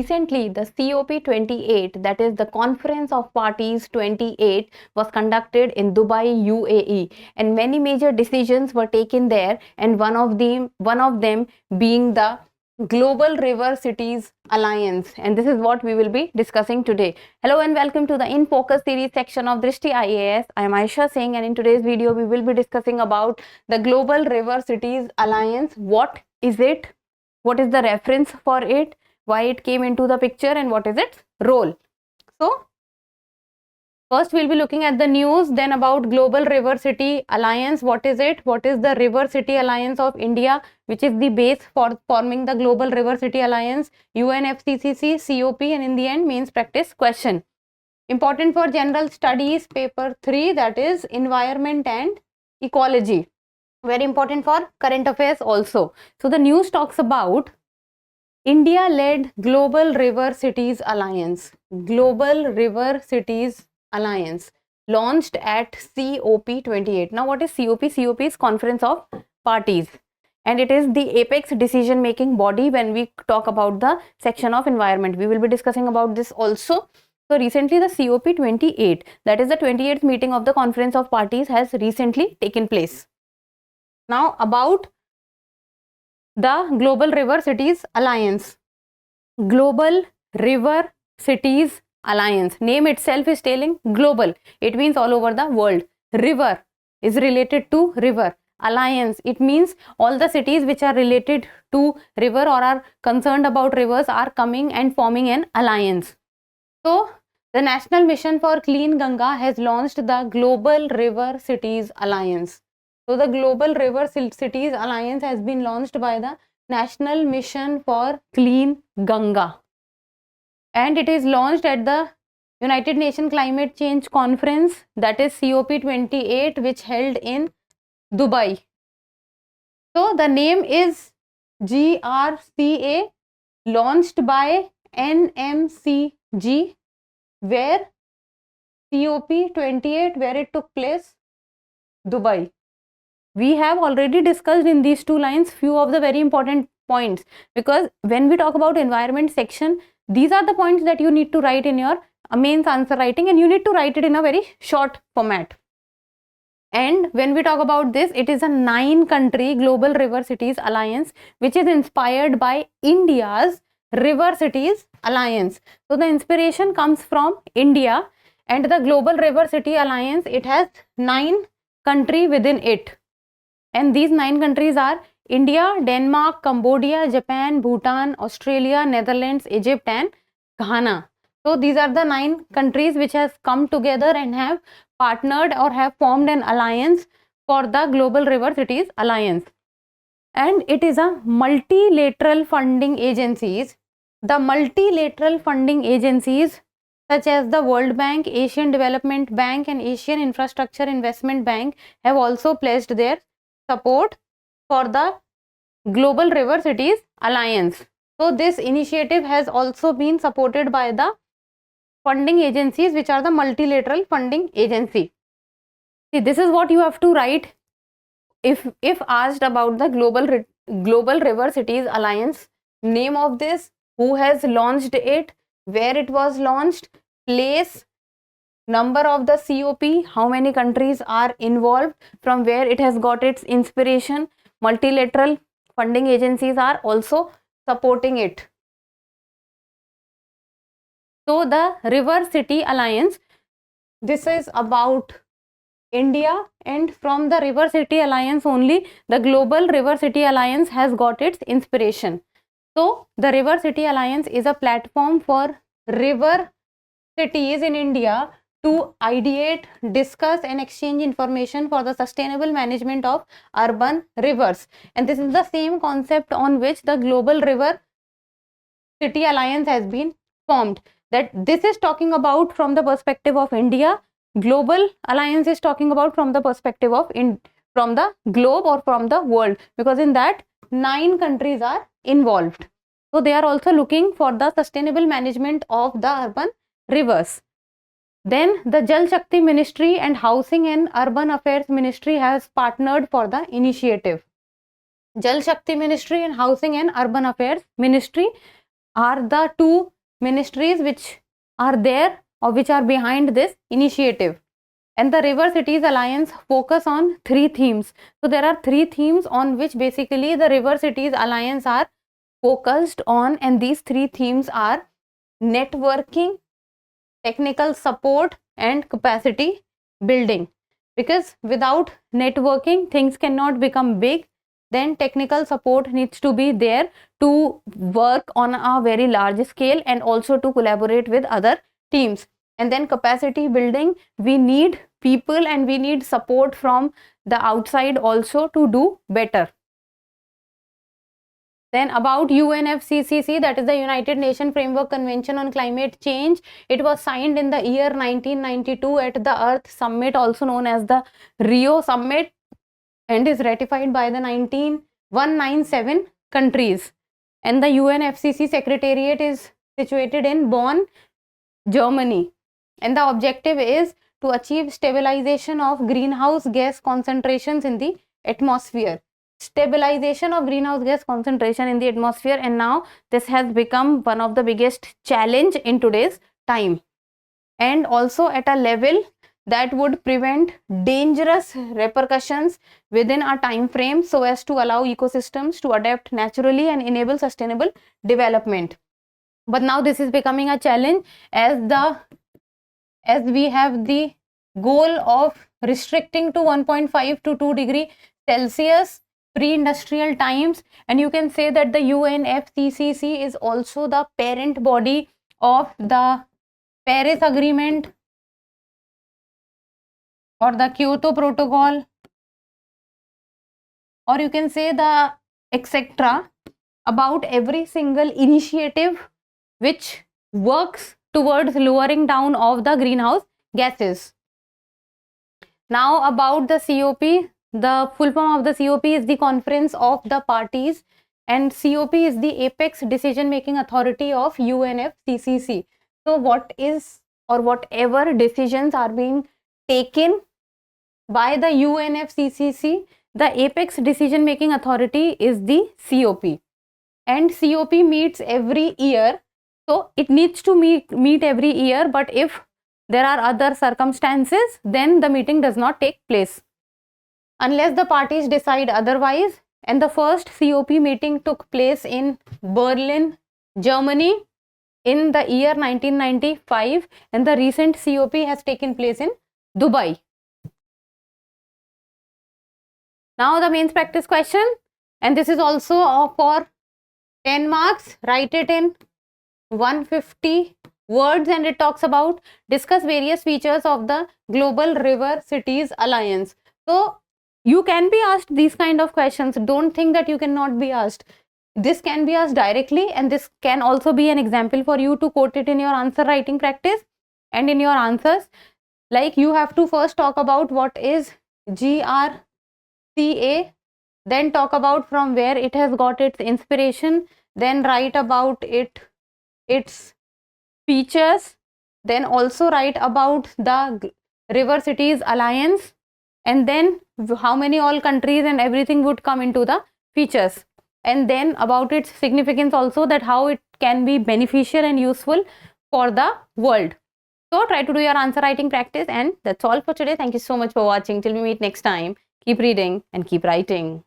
recently the COP28, that is the Conference of Parties 28, was conducted in Dubai, UAE, and many major decisions were taken there, and one of them being the Global River Cities Alliance, and this is what we will be discussing today. Hello and welcome to the In Focus series section of Drishti IAS. I am Aisha Singh, and in today's video we will be discussing about the Global River Cities Alliance. What is it? What is the reference for it? Why it came into the picture, and what is its role? So first we'll be looking at the news, then about Global River City Alliance. What is it? What is the River City Alliance of India, which is the base for forming the Global River City Alliance? UNFCCC, COP, and in the end mains practice question. Important for general studies, paper 3, that is environment and ecology. Very important for current affairs also. So the news talks about India-led Global River Cities Alliance. Global River Cities Alliance launched at COP28. Now what is COP? COP is Conference of Parties, and it is the apex decision making body when we talk about the section of environment. We will be discussing about this also. So recently the COP28, that is the 28th meeting of the Conference of Parties, has recently taken place. Now about the Global River Cities Alliance. Global River Cities Alliance, name itself is telling global, it means all over the world. River is related to river. Alliance, it means all the cities which are related to river or are concerned about rivers are coming and forming an alliance. So the National Mission for Clean Ganga has launched the Global River Cities Alliance. So the Global River Cities Alliance has been launched by the National Mission for Clean Ganga, and it is launched at the United Nations Climate Change Conference, that is COP28, which held in Dubai. So the name is GRCA, launched by NMCG, where COP28, where it took place, Dubai. We have already discussed in these two lines few of the very important points, because when we talk about environment section, these are the points that you need to write in your mains answer writing, and you need to write it in a very short format. And when we talk about this, it is a 9-country Global River Cities Alliance, which is inspired by India's River Cities Alliance. So the inspiration comes from India, and the Global River City Alliance, it has 9 countries within it, and these 9 countries are India, Denmark, Cambodia, Japan, Bhutan, Australia, Netherlands, Egypt, and Ghana. So these are the 9 countries which has come together and have partnered or have formed an alliance for the Global River Cities Alliance. And it is a multilateral funding agencies. The multilateral funding agencies such as the World Bank, Asian Development Bank, and Asian Infrastructure Investment Bank have also pledged their support for the Global River Cities Alliance. So this initiative has also been supported by the funding agencies, which are the multilateral funding agency. See, this is what you have to write if asked about the Global River Cities Alliance. Name of this, who has launched it, where it was launched, place, number of the COP, how many countries are involved, from where it has got its inspiration. Multilateral funding agencies are also supporting it. So the River City Alliance, this is about India, and from the River City Alliance only the Global River City Alliance has got its inspiration. So the River City Alliance is a platform for river cities in India to ideate, discuss, and exchange information for the sustainable management of urban rivers. And this is the same concept on which the Global River City Alliance has been formed. That this is talking about from the perspective of India. Global Alliance is talking about from the perspective of from the globe or from the world, because in that 9 countries are involved. So they are also looking for the sustainable management of the urban rivers. Then the Jal Shakti Ministry and Housing and Urban Affairs Ministry has partnered for the initiative. Jal Shakti Ministry and Housing and Urban Affairs Ministry are the two ministries which are there or which are behind this initiative. And the River Cities Alliance focus on 3 themes. So there are 3 themes on which basically the River Cities Alliance are focused on, and these 3 themes are networking, technical support and capacity building. Because without networking, things cannot become big. Then technical support needs to be there to work on a very large scale and also to collaborate with other teams. And then capacity building, we need people and we need support from the outside also to do better. Then about UNFCCC, that is the United Nations Framework Convention on Climate Change. It was signed in the year 1992 at the Earth Summit, also known as the Rio Summit, and is ratified by the 197 countries. And the UNFCCC Secretariat is situated in Bonn, Germany. And the objective is to achieve stabilization of greenhouse gas concentrations in the atmosphere. Stabilization of greenhouse gas concentration in the atmosphere, and now this has become one of the biggest challenge in today's time, and also at a level that would prevent dangerous repercussions within a time frame so as to allow ecosystems to adapt naturally and enable sustainable development. But now this is becoming a challenge as we have the goal of restricting to 1.5 to 2 degree Celsius pre-industrial times, and you can say that the UNFCCC is also the parent body of the Paris Agreement or the Kyoto Protocol, or you can say the etc. about every single initiative which works towards lowering down of the greenhouse gases. Now about the COP, the full form of the COP is the Conference of the Parties, and COP is the apex decision making authority of UNFCCC. So what is or whatever decisions are being taken by the UNFCCC, the apex decision making authority is the COP, and COP meets every year. So it needs to meet every year, but if there are other circumstances, then the meeting does not take place unless the parties decide otherwise. And the first COP meeting took place in Berlin, Germany in the year 1995, and the recent COP has taken place in Dubai. Now the mains practice question, and this is also for 10 marks. Write it in 150 words, and it talks about discuss various features of the Global River Cities Alliance. So you can be asked these kind of questions. Don't think that you cannot be asked. This can be asked directly, and this can also be an example for you to quote it in your answer writing practice and in your answers. Like, you have to first talk about what is GRCA, then talk about from where it has got its inspiration, then write about its features, then also write about the River Cities Alliance, and then how many all countries and everything would come into the features, and then about its significance also, that how it can be beneficial and useful for the world. So try to do your answer writing practice, and that's all for today. Thank you so much for watching. Till we meet next time, keep reading and keep writing.